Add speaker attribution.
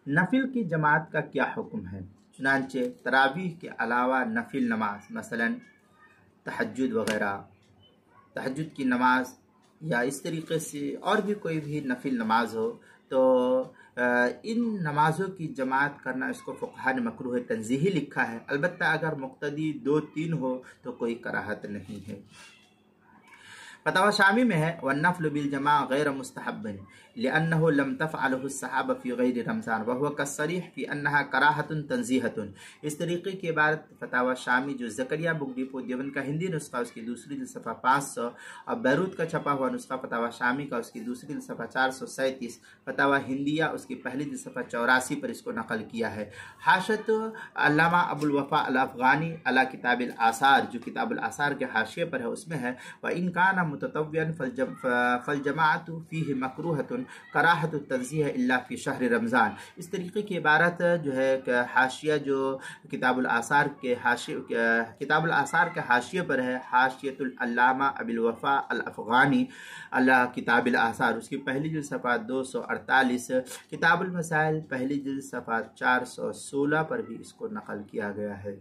Speaker 1: نفل کی جماعت کا کیا حکم ہے؟ چنانچہ تراویح کے علاوہ نفل نماز مثلا تہجد وغیرہ، تہجد کی نماز یا اس طریقے سے اور بھی کوئی بھی نفل نماز ہو تو ان نمازوں کی جماعت کرنا اس کو فقہا نے مکروہ تنزیہی لکھا ہے، البتہ اگر مقتدی 2-3 ہو تو کوئی کراہت نہیں ہے۔ فتاوی شامی میں ہے والنفل بالجماع غیر مستحب لأنه لم تفعله الصحابہ فی غیر رمضان وهو كالصریح فی انها کراہۃ تنزیہۃ۔ اس طریقے کی عبارت فتاوی شامی جو زکریا بگٹی پور دیوبند کا ہندی نسخہ اس کی دوسری جلد صفحہ 500 اور بیروت کا چھپا ہوا نسخہ فتاوی شامی کا اس کی دوسری جلد صفحہ 437، فتاوی ہندیہ اس کی پہلی جلد صفحہ 84 پر اس کو نقل کیا ہے۔ حاشیۃ علامہ ابو الوفا الافغانی علی کتاب الاثار جو کتاب الاثار کے حاشیے پر ہے، اس میں ہے وَإِنْ كَانَ متطوعا فالجماعت فیہ مکروہۃ کراہۃ التنزیہ الا فی شہر رمضان۔ اس طریقے کی عبارت جو ہے کہ حاشیہ جو کتاب الاثار کے حاشیے پر ہے، حاشیۃ العلامہ ابی الوفا الافغانی علی کتاب الاثار اس کی پہلی جلد صفحہ 248، کتاب المسائل پہلی جلد صفحہ 416 پر بھی اس کو نقل کیا گیا ہے۔